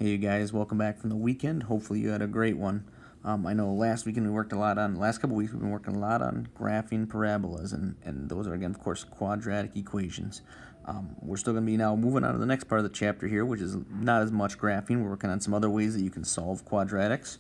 Hey you guys, welcome back from the weekend. Hopefully you had a great one. I know last weekend we worked a lot on, last couple weeks we've been working a lot on graphing parabolas, and those are, again, of course, quadratic equations. We're still going to be now moving on to the next part of the chapter here, which is not as much graphing. We're working on some other ways that you can solve quadratics.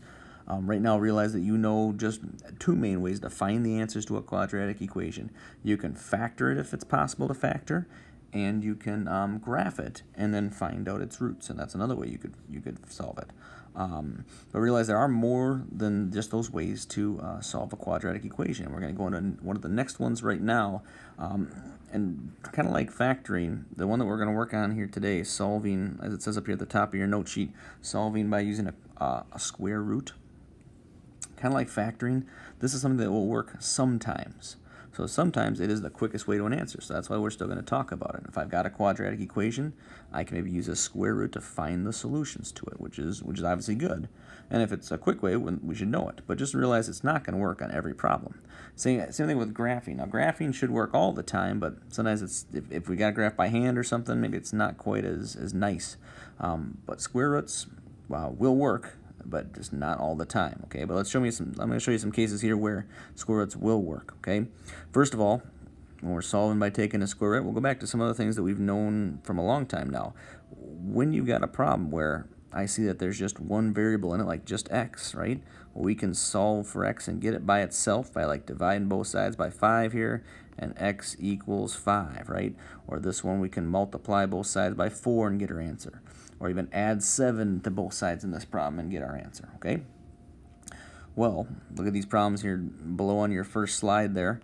Right now, realize that you know just two main ways to find the answers to a quadratic equation. You can factor it if it's possible to factor, and you can graph it and then find out its roots, and that's another way you could solve it. But realize there are more than just those ways to solve a quadratic equation. We're going to go into one of the next ones right now, and kind of like factoring, the one that we're going to work on here today is solving, as it says up here at the top of your note sheet, solving by using a square root. Kind of like factoring, this is something that will work sometimes. So sometimes it is the quickest way to an answer, so that's why we're still going to talk about it. If I've got a quadratic equation, I can maybe use a square root to find the solutions to it, which is obviously good. And if it's a quick way, we should know it. But just realize it's not going to work on every problem. Same thing with graphing. Now, graphing should work all the time, but sometimes it's if we got to graph by hand or something, maybe it's not quite as nice. But square roots, will work, but just not all the time, okay? But I'm going to show you some cases here where square roots will work, okay? First of all, when we're solving by taking a square root, we'll go back to some other things that we've known from a long time now. When you've got a problem where I see that there's just one variable in it, like just x, right? Well, we can solve for x and get it by itself by like dividing both sides by 5 here, and x equals 5, right? Or this one, we can multiply both sides by 4 and get our answer. Or even add 7 to both sides in this problem and get our answer, okay? Well, look at these problems here below on your first slide there.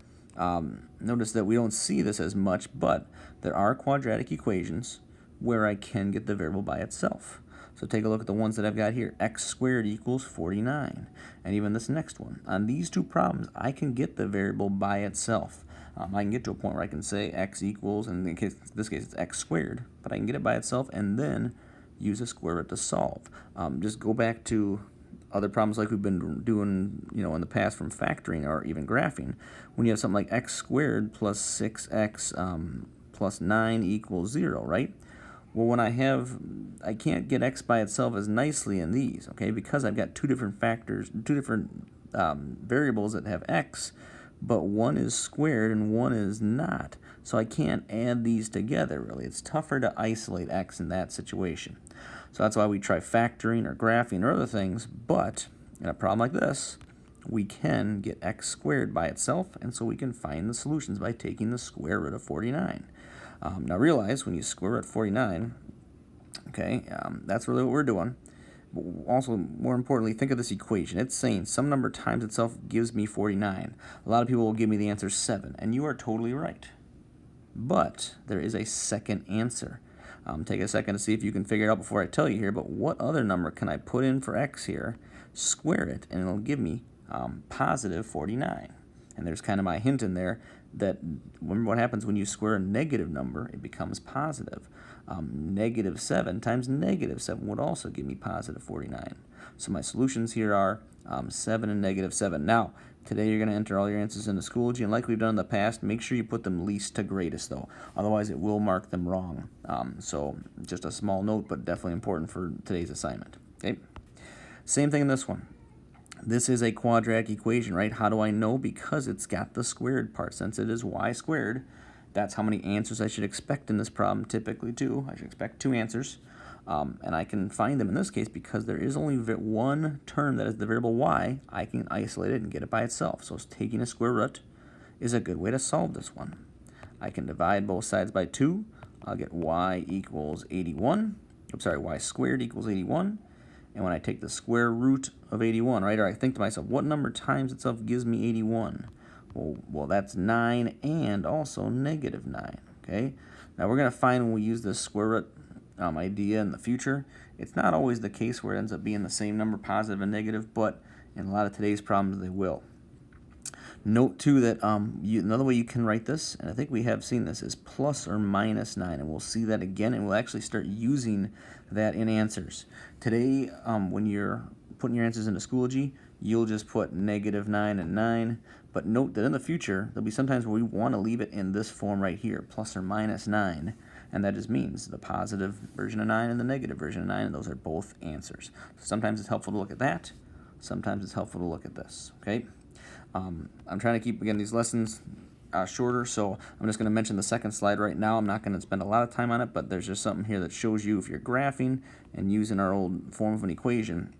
Notice that we don't see this as much, but there are quadratic equations where I can get the variable by itself. So take a look at the ones that I've got here. X squared equals 49. And even this next one. On these two problems, I can get the variable by itself. I can get to a point where I can say x equals, and in this case it's x squared, but I can get it by itself and then use a square root to solve. Just go back to other problems like we've been doing, in the past from factoring or even graphing. When you have something like x squared plus 6x plus 9 equals 0, right? Well, when I can't get x by itself as nicely in these, okay, because I've got two different variables that have x, but one is squared and one is not. So I can't add these together, really. It's tougher to isolate x in that situation. So that's why we try factoring or graphing or other things, but in a problem like this, we can get x squared by itself, and so we can find the solutions by taking the square root of 49. Now realize when you square root 49, okay, that's really what we're doing. Also, more importantly, think of this equation. It's saying some number times itself gives me 49. A lot of people will give me the answer 7, and you are totally right. But there is a second answer. Take a second to see if you can figure it out before I tell you here, but what other number can I put in for x here, square it, and it'll give me positive 49. And there's kind of my hint in there that remember what happens when you square a negative number, it becomes positive. Negative 7 times negative 7 would also give me positive 49. So my solutions here are 7 and negative 7. Now, today you're going to enter all your answers into Schoology, and like we've done in the past, make sure you put them least to greatest, though. Otherwise, it will mark them wrong. So just a small note, but definitely important for today's assignment. Okay. Same thing in this one. This is a quadratic equation, right? How do I know? Because it's got the squared part. Since it is y squared, that's how many answers I should expect in this problem typically, too. I should expect 2 answers. And I can find them in this case because there is only one term that is the variable y. I can isolate it and get it by itself. So taking a square root is a good way to solve this one. I can divide both sides by 2. I'll get y equals 81. Y squared equals 81. And when I take the square root of 81, right, or I think to myself, what number times itself gives me 81? Well, that's 9 and also negative 9, okay? Now, we're going to find when we use this square root idea in the future, it's not always the case where it ends up being the same number, positive and negative, but in a lot of today's problems, they will. Note, too, that another way you can write this, and I think we have seen this, is plus or minus 9, and we'll see that again, and we'll actually start using that in answers. Today, when you're putting your answers into Schoology, you'll just put negative 9 and 9, but note that in the future, there'll be sometimes where we want to leave it in this form right here, plus or minus 9, and that just means the positive version of 9 and the negative version of 9, and those are both answers. So sometimes it's helpful to look at that. Sometimes it's helpful to look at this, okay? I'm trying to keep, again, these lessons shorter, so I'm just going to mention the second slide right now. I'm not going to spend a lot of time on it, but there's just something here that shows you if you're graphing and using our old form of an equation,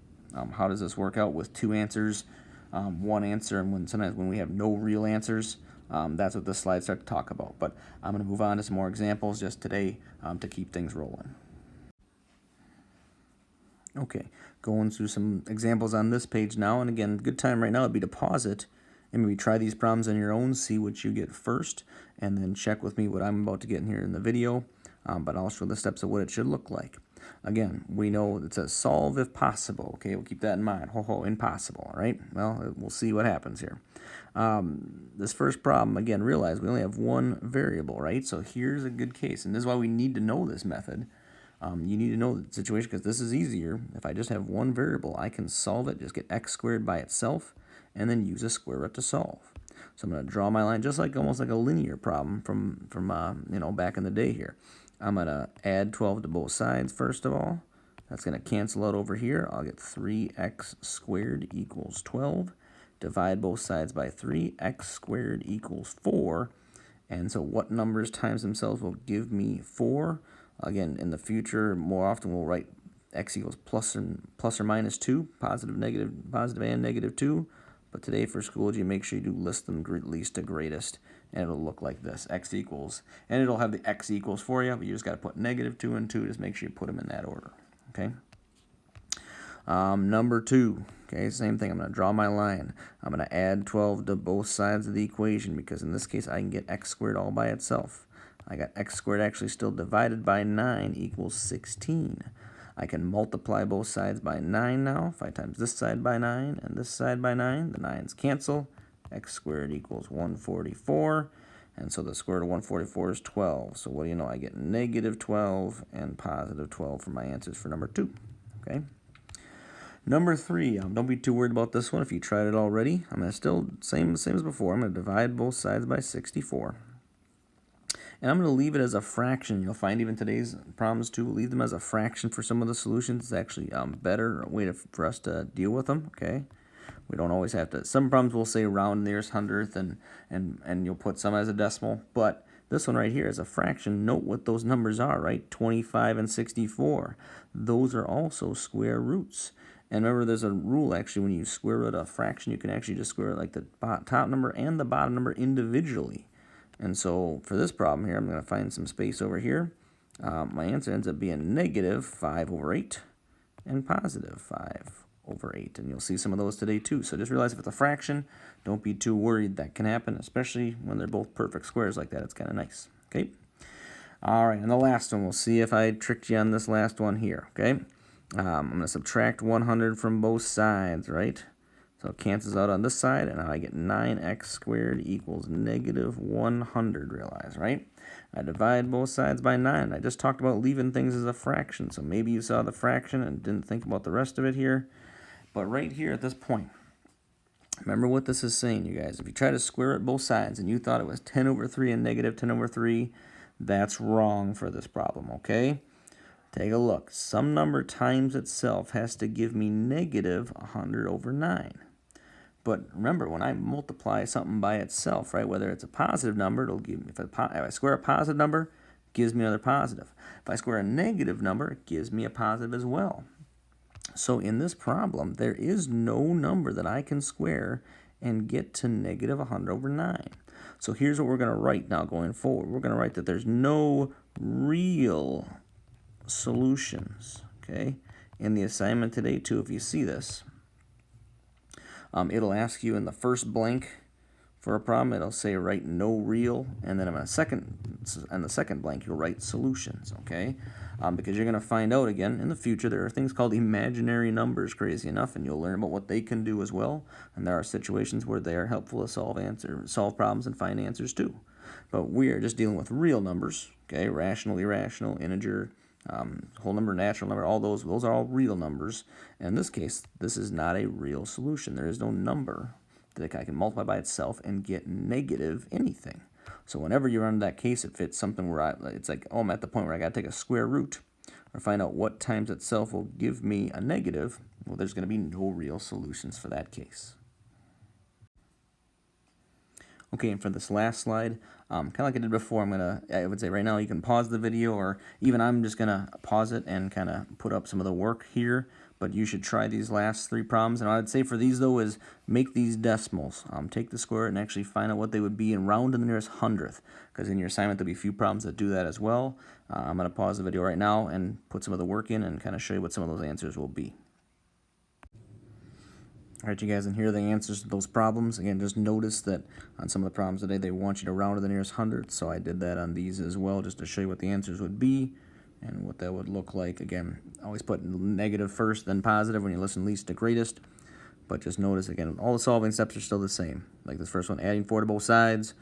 how does this work out with two answers, one answer, and sometimes when we have no real answers. That's what this slide starts to talk about. But I'm going to move on to some more examples just today to keep things rolling. Okay, going through some examples on this page now, and again, good time right now would be to pause it and maybe try these problems on your own, see what you get first, and then check with me what I'm about to get in here in the video, but I'll show the steps of what it should look like. Again, we know it says solve if possible. Okay, we'll keep that in mind. Impossible, all right? Well, we'll see what happens here. This first problem, again, realize we only have one variable, right? So here's a good case, and this is why we need to know this method. You need to know the situation because this is easier. If I just have one variable, I can solve it, just get x squared by itself, and then use a square root to solve. So I'm going to draw my line just like almost like a linear problem from back in the day here. I'm going to add 12 to both sides first of all. That's going to cancel out over here. I'll get 3x squared equals 12. Divide both sides by 3. X squared equals 4. And so what numbers times themselves will give me 4? Again, in the future, more often we'll write x equals plus or minus 2, positive and negative 2. But today for Schoology, make sure you do list them least to greatest, and it'll look like this, x equals. And it'll have the x equals for you, but you just got to put negative 2 and 2. Just make sure you put them in that order, okay? Number 2, okay, same thing. I'm going to draw my line. I'm going to add 12 to both sides of the equation because in this case, I can get x squared all by itself. I got x squared actually still divided by 9 equals 16. I can multiply both sides by 9 now. If I times this side by 9 and this side by 9, the 9's cancel. X squared equals 144. And so the square root of 144 is 12. So what do you know? I get negative 12 and positive 12 for my answers for number 2. Okay. Number 3, don't be too worried about this one if you tried it already. I'm going to still, same as before, I'm going to divide both sides by 64. And I'm going to leave it as a fraction. You'll find even today's problems too, leave them as a fraction for some of the solutions. It's actually better way for us to deal with them, okay? We don't always have to. Some problems will say round nearest hundredth and you'll put some as a decimal. But this one right here is a fraction. Note what those numbers are, right? 25 and 64. Those are also square roots. And remember, there's a rule, actually, when you square root a fraction, you can actually just square it like the top number and the bottom number individually. And so for this problem here, I'm going to find some space over here. My answer ends up being negative 5 over 8 and positive 5 over 8. And you'll see some of those today too. So just realize if it's a fraction, don't be too worried. That can happen, especially when they're both perfect squares like that. It's kind of nice. Okay. All right, and the last one, we'll see if I tricked you on this last one here. Okay. I'm going to subtract 100 from both sides, right? So it cancels out on this side, and now I get 9x squared equals negative 100, realize, right? I divide both sides by 9. I just talked about leaving things as a fraction, so maybe you saw the fraction and didn't think about the rest of it here. But right here at this point, remember what this is saying, you guys. If you try to square it both sides and you thought it was 10 over 3 and negative 10 over 3, that's wrong for this problem, okay? Take a look. Some number times itself has to give me negative 100 over 9. But remember, when I multiply something by itself, right, whether it's a positive number, it'll give me, if I square a positive number, it gives me another positive. If I square a negative number, it gives me a positive as well. So in this problem, there is no number that I can square and get to negative 100 over 9. So here's what we're going to write now going forward. We're going to write that there's no real solutions, okay? In the assignment today, too, if you see this, it'll ask you in the first blank for a problem, it'll say write no real, and then in the second blank, you'll write solutions, okay? Because you're going to find out, again, in the future, there are things called imaginary numbers, crazy enough, and you'll learn about what they can do as well. And there are situations where they are helpful to solve problems and find answers, too. But we are just dealing with real numbers, okay? Rational, irrational, integer, whole number, natural number, all those are all real numbers. And in this case, this is not a real solution. There is no number that I can multiply by itself and get negative anything. So whenever you run that case, if it's something where it's like, oh, I'm at the point where I got to take a square root or find out what times itself will give me a negative, well, there's going to be no real solutions for that case. Okay, and for this last slide, kind of like I did before, I would say right now you can pause the video, or even I'm just going to pause it and kind of put up some of the work here, but you should try these last 3 problems. And what I'd say for these, though, is make these decimals. Take the square root and actually find out what they would be and round to the nearest hundredth, because in your assignment there'll be a few problems that do that as well. I'm going to pause the video right now and put some of the work in and kind of show you what some of those answers will be. All right, you guys, and here are the answers to those problems. Again, just notice that on some of the problems today, they want you to round to the nearest hundredth, so I did that on these as well, just to show you what the answers would be and what that would look like. Again, always put negative first, then positive when you listen least to greatest, but just notice, again, all the solving steps are still the same. Like this first one, adding 4 to both sides,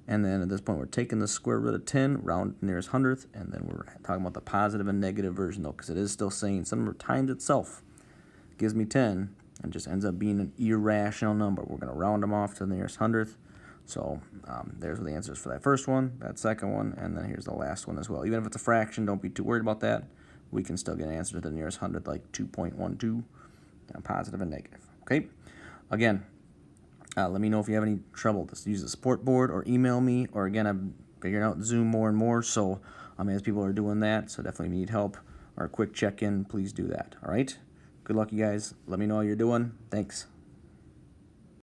and then at this point, we're taking the square root of 10, round to the nearest hundredth, and then we're talking about the positive and negative version, though, because it is still saying some number times itself gives me 10, and just ends up being an irrational number. We're going to round them off to the nearest hundredth. So there's the answers for that first one, that second one, and then here's the last one as well. Even if it's a fraction, don't be too worried about that. We can still get an answer to the nearest hundredth, like 2.12, positive and negative. Okay? Again, let me know if you have any trouble. Just use the support board or email me. Or again, I'm figuring out Zoom more and more, so as people are doing that, so definitely if you need help or a quick check-in, please do that. All right? Good luck, you guys. Let me know how you're doing. Thanks.